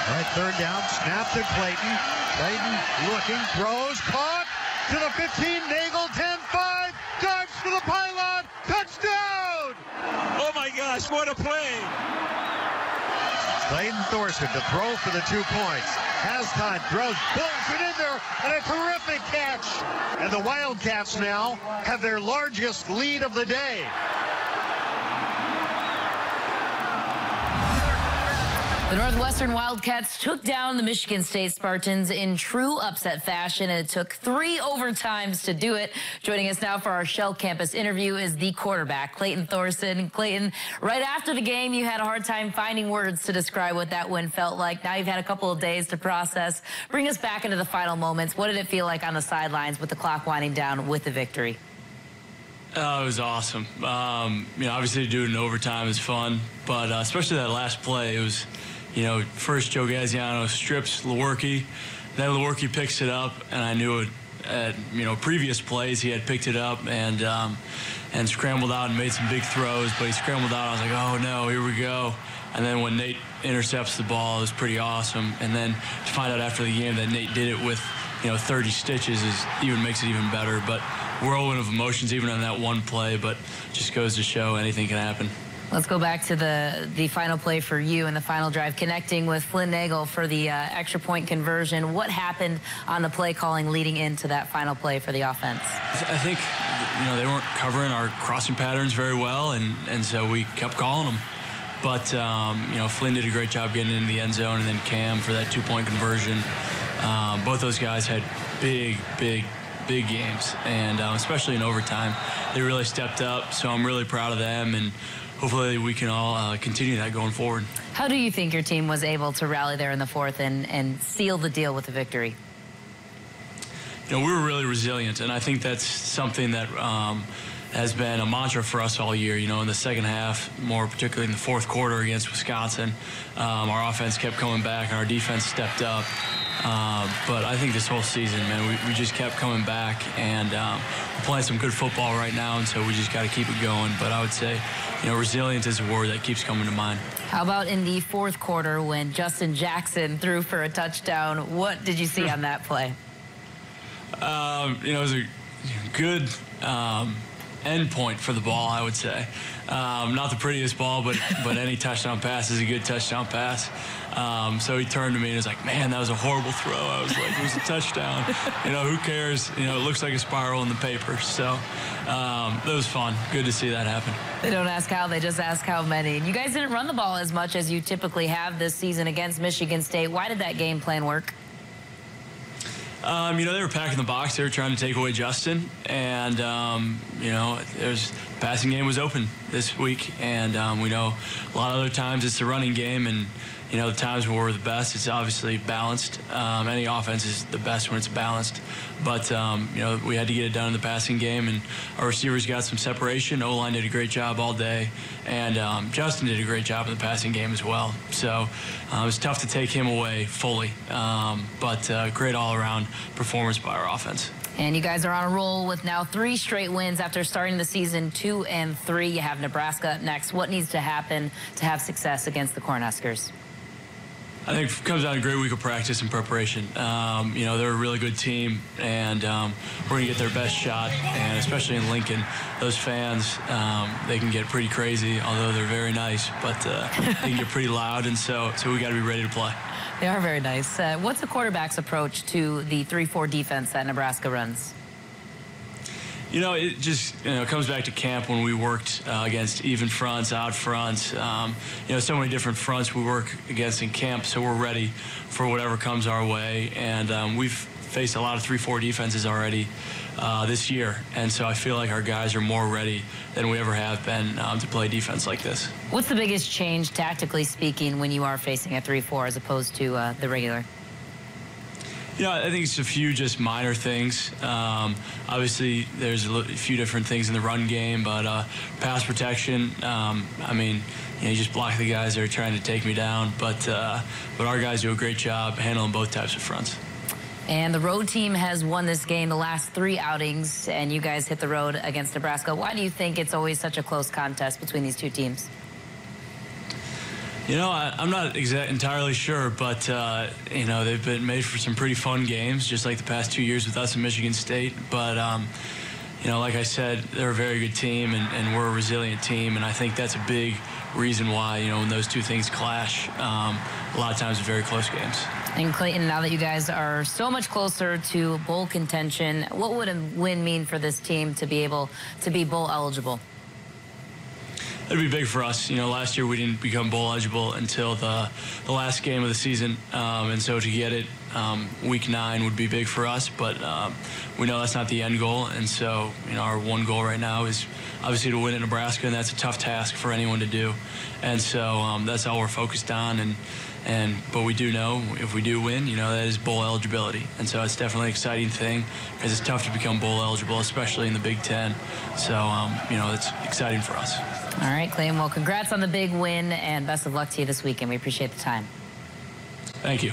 All right, third down, snap to Clayton. Clayton looking, throws, caught to the 15, Nagel, 10-5, dives to the pylon, touchdown! Oh my gosh, what a play! Clayton Thorson to throw for the 2 points. Has time, throws, pulls it in there, and a terrific catch. And the Wildcats now have their largest lead of the day. The Northwestern Wildcats took down the Michigan State Spartans in true upset fashion, and it took 3 overtimes to do it. Joining us now for our Shell Campus interview is the quarterback, Clayton Thorson. Clayton, right after the game, you had a hard time finding words to describe what that win felt like. Now you've had a couple of days to process. Bring us back into the final moments. What did it feel like on the sidelines with the clock winding down with the victory? It was awesome. Obviously to do it in overtime is fun, but especially that last play, it was... first Joe Gaziano strips Lewerke, then Lewerke picks it up, and I knew it at, previous plays he had picked it up and scrambled out and made some big throws, but he scrambled out. I was like, oh no, here we go. And then when Nate intercepts the ball, it was pretty awesome. And then to find out after the game that Nate did it with, 30 stitches makes it even better. But whirlwind of emotions even on that one play, but just goes to show anything can happen. Let's go back to the final play for you in the final drive, connecting with Flynn Nagel for the extra point conversion. What happened on the play calling leading into that final play for the offense? I think, they weren't covering our crossing patterns very well, and so we kept calling them. But, Flynn did a great job getting into the end zone, and then Cam for that 2-point conversion. Both those guys had big games, and especially in overtime. They really stepped up, so I'm really proud of them, and hopefully we can all continue that going forward. How do you think your team was able to rally there in the fourth and seal the deal with the victory? We were really resilient, and I think that's something that has been a mantra for us all year. In the second half, more particularly in the fourth quarter against Wisconsin, our offense kept coming back and our defense stepped up. But I think this whole season, man, we just kept coming back, and we're playing some good football right now, and so we just got to keep it going. But I would say, resilience is a word that keeps coming to mind. How about in the fourth quarter when Justin Jackson threw for a touchdown? What did you see on that play? It was a good end point for the ball, I would say. Not the prettiest ball, but any touchdown pass is a good touchdown pass. So he turned to me and was like, man, that was a horrible throw. I was like, it was a touchdown. Who cares? It looks like a spiral in the paper. So that was fun. Good to see that happen. They don't ask how, they just ask how many. You guys didn't run the ball as much as you typically have this season against Michigan State. Why did that game plan work? They were packing the box. They were trying to take away Justin, and the passing game was open this week, and we know a lot of other times it's the running game, and the times where we're the best, it's obviously balanced. Any offense is the best when it's balanced, but we had to get it done in the passing game, and our receivers got some separation. O-line did a great job all day, and Justin did a great job in the passing game as well. So it was tough to take him away fully, but great all-around performance by our offense. And you guys are on a roll with now 3 straight wins after starting the season 2-3. You have Nebraska up next. What needs to happen to have success against the Cornhuskers? I think it comes down to a great week of practice and preparation. They're a really good team, and we're going to get their best shot, and especially in Lincoln, those fans, they can get pretty crazy, although they're very nice, but they can get pretpretty loud, and so we got to be ready to play. They are very nice. What's the quarterback's approach to the 3-4 defense that Nebraska runs? It just comes back to camp when we worked against even fronts, odd fronts. So many different fronts we work against in camp, so we're ready for whatever comes our way. And we've faced a lot of 3-4 defenses already this year, and so I feel like our guys are more ready than we ever have been to play defense like this. What's the biggest change, tactically speaking, when you are facing a 3-4 as opposed to the regular? I think it's a few just minor things. Obviously, there's a few different things in the run game, but pass protection, you just block the guys that are trying to take me down. But our guys do a great job handling both types of fronts. And the road team has won this game the last 3 outings, and you guys hit the road against Nebraska. Why do you think it's always such a close contest between these two teams? You know, I'm not entirely sure, but, you know, they've been made for some pretty fun games, just like the past 2 years with us in Michigan State. But, you know, like I said, they're a very good team, and we're a resilient team, and I think that's a big reason why, you know, when those two things clash, a lot of times they're very close games. And Clayton, now that you guys are so much closer to bowl contention, what would a win mean for this team to be able to be bowl eligible? It'd be big for us. You know, last year we didn't become bowl eligible until the last game of the season, and so to get it week 9 would be big for us. But we know that's not the end goal, and so, you know, our one goal right now is obviously to win at Nebraska, and that's a tough task for anyone to do. And so that's all we're focused on. But we do know if we do win, you know, that is bowl eligibility. And so it's definitely an exciting thing because it's tough to become bowl eligible, especially in the Big Ten. So, you know, it's exciting for us. All right, Clayton, well, congrats on the big win and best of luck to you this weekend. We appreciate the time. Thank you.